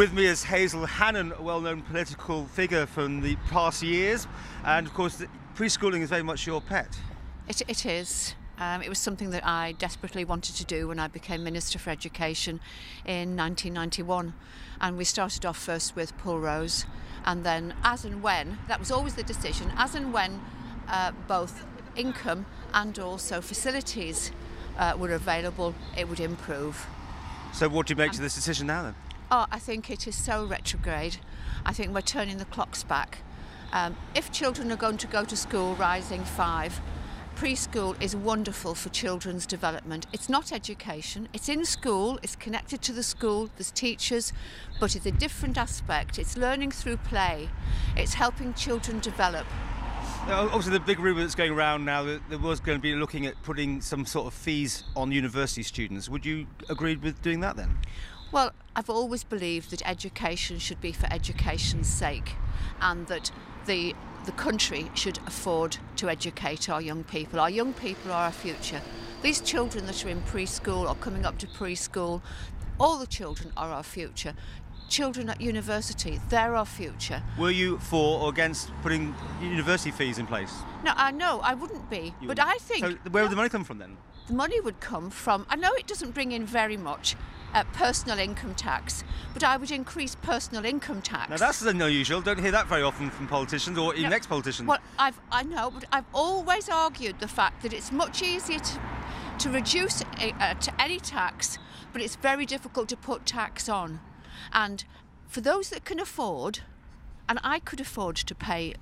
With me is Hazell Hannan, a well-known political figure from the past years, and of course preschooling is very much your pet. It is. It was something that I desperately wanted to do when I became Minister for Education in 1991. And we started off first with Paul Rose, and then as and when, that was always the decision, as and when both income and also facilities were available, it would improve. So what do you make to this decision now then? Oh, I think it is so retrograde. I think we're turning the clocks back. If children are going to go to school rising 5, preschool is wonderful for children's development. It's not education, it's in school, it's connected to the school, there's teachers, but it's a different aspect. It's learning through play, it's helping children develop. Obviously, the big rumour that's going around now that there was going to be looking at putting some sort of fees on university students. Would you agree with doing that then? Well, I've always believed that education should be for education's sake, and that the country should afford to educate our young people. Our young people are our future. These children that are in preschool or coming up to preschool, all the children are our future. Children at university, they're our future. Were you for or against putting university fees in place? No, I wouldn't be. But I think... So where would the money come from then? The money would come from, I know it doesn't bring in very much, personal income tax, but I would increase personal income tax. Now that's unusual. Don't hear that very often from politicians or even ex-politicians. Well, I know, but I've always argued the fact that it's much easier to reduce to any tax, but it's very difficult to put tax on. And for those that can afford, and I could afford to pay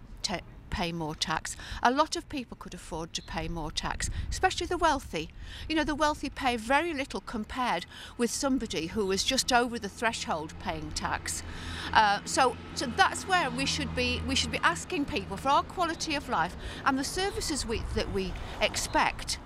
more tax, a lot of people could afford to pay more tax, especially the wealthy. You know, the wealthy pay very little compared with somebody who is just over the threshold paying tax. So that's where we should be asking people for our quality of life and the services that we expect.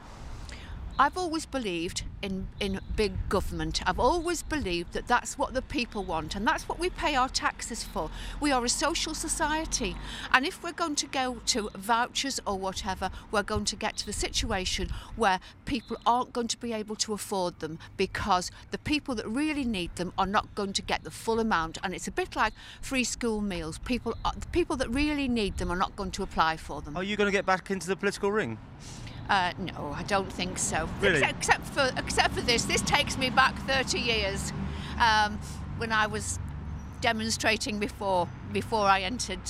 I've always believed in big government. I've always believed that that's what the people want, and that's what we pay our taxes for. We are a social society, and if we're going to go to vouchers or whatever, we're going to get to the situation where people aren't going to be able to afford them because the people that really need them are not going to get the full amount. And it's a bit like free school meals. The people that really need them are not going to apply for them. Are you going to get back into the political ring? No, I don't think so. Really? Except for this. This takes me back 30 years when I was demonstrating before I entered,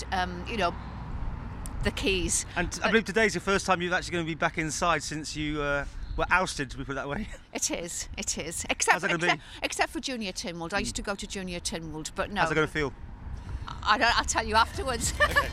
the Keys. And I believe today's the first time you're actually going to be back inside since you were ousted, to put it that way. It is. Except for Junior Tynwald. I used to go to Junior Tynwald, but no. How's it going to feel? I'll tell you afterwards. Okay.